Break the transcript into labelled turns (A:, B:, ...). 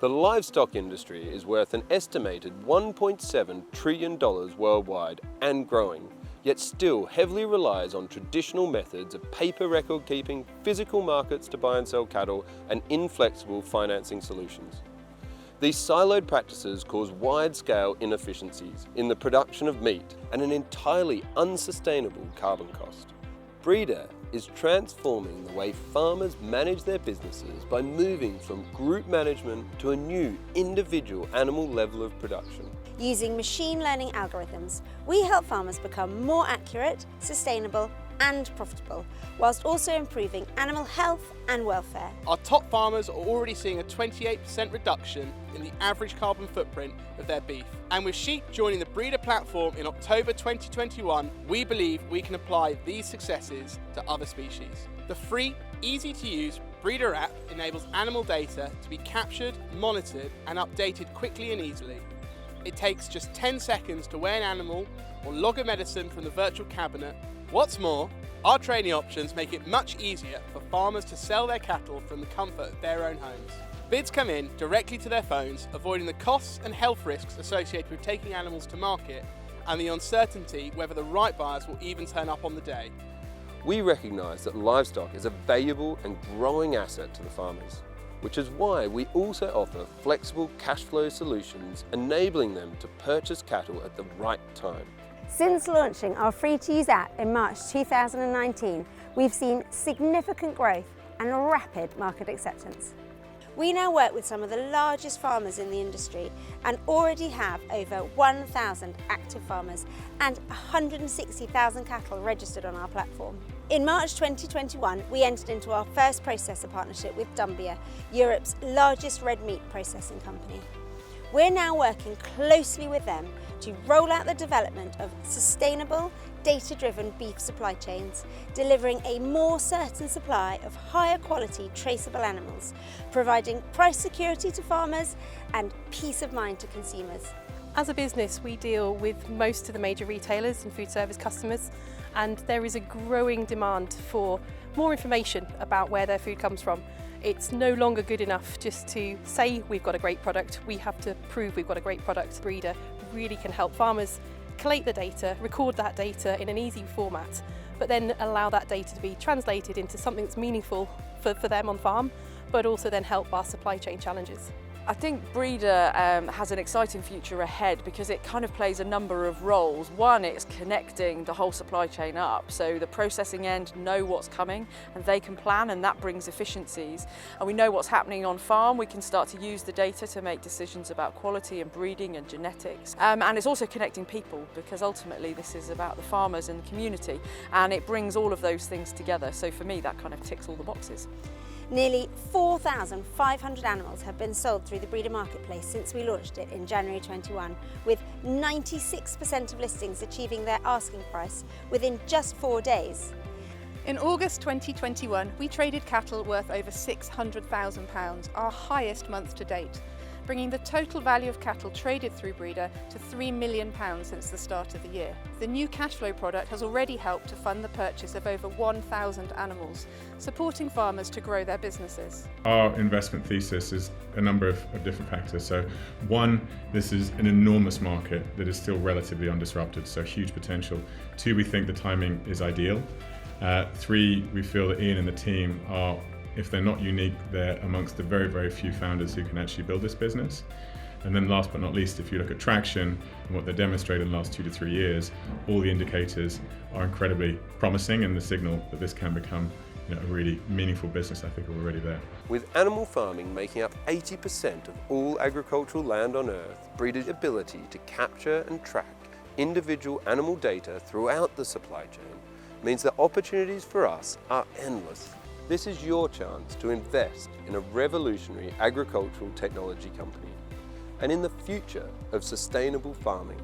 A: The livestock industry is worth an estimated $1.7 trillion worldwide and growing, yet still heavily relies on traditional methods of paper record keeping, physical markets to buy and sell cattle, and inflexible financing solutions. These siloed practices cause wide-scale inefficiencies in the production of meat and an entirely unsustainable carbon cost. Breedr is transforming the way farmers manage their businesses by moving from group management to a new individual animal level of production.
B: Using machine learning algorithms, we help farmers become more accurate, sustainable and profitable, whilst also improving animal health and welfare.
C: Our top farmers are already seeing a 28% reduction in the average carbon footprint of their beef. And with sheep joining the Breedr platform in October 2021, we believe we can apply these successes to other species. The free, easy-to-use Breedr app enables animal data to be captured, monitored and updated quickly and easily. It takes just 10 seconds to weigh an animal or log a medicine from the virtual cabinet. What's more, our training options make it much easier for farmers to sell their cattle from the comfort of their own homes. Bids come in directly to their phones, avoiding the costs and health risks associated with taking animals to market and the uncertainty whether the right buyers will even turn up on the day.
A: We recognise that livestock is a valuable and growing asset to the farmers, which is why we also offer flexible cash flow solutions, enabling them to purchase cattle at the right time.
B: Since launching our free-to-use app in March 2019, we've seen significant growth and rapid market acceptance. We now work with some of the largest farmers in the industry and already have over 1,000 active farmers and 160,000 cattle registered on our platform. In March 2021, we entered into our first processor partnership with Dumbia, Europe's largest red meat processing company. We're now working closely with them to roll out the development of sustainable, data-driven beef supply chains, delivering a more certain supply of higher quality traceable animals, providing price security to farmers and peace of mind to consumers.
D: As a business, we deal with most of the major retailers and food service customers, and there is a growing demand for more information about where their food comes from. It's no longer good enough just to say we've got a great product, we have to prove we've got a great product. Breedr really can help farmers collate the data, record that data in an easy format, but then allow that data to be translated into something that's meaningful for them on farm, but also then help our supply chain challenges.
E: I think Breedr has an exciting future ahead because it kind of plays a number of roles. One, it's connecting the whole supply chain up, so the processing end know what's coming and they can plan, and that brings efficiencies. And we know what's happening on farm. We can start to use the data to make decisions about quality and breeding and genetics. And it's also connecting people, because ultimately this is about the farmers and the community, and it brings all of those things together. So for me, that kind of ticks all the boxes.
B: Nearly 4,500 animals have been sold through the Breedr marketplace since we launched it in January 21, with 96% of listings achieving their asking price within just 4 days.
F: In August 2021, we traded cattle worth over £600,000, our highest month to date, bringing the total value of cattle traded through Breedr to £3 million since the start of the year. The new cash flow product has already helped to fund the purchase of over 1,000 animals, supporting farmers to grow their businesses.
G: Our investment thesis is a number of different factors. So one, this is an enormous market that is still relatively undisrupted, so huge potential. Two, we think the timing is ideal. Three, we feel that Ian and the team are, if they're not unique, they're amongst the very, very few founders who can actually build this business. And then last but not least, if you look at traction and what they demonstrated in the last 2 to 3 years, all the indicators are incredibly promising, and the signal that this can become a really meaningful business, I think, are already there.
A: With animal farming making up 80% of all agricultural land on Earth, Breedr's ability to capture and track individual animal data throughout the supply chain means that opportunities for us are endless. This is your chance to invest in a revolutionary agricultural technology company and in the future of sustainable farming.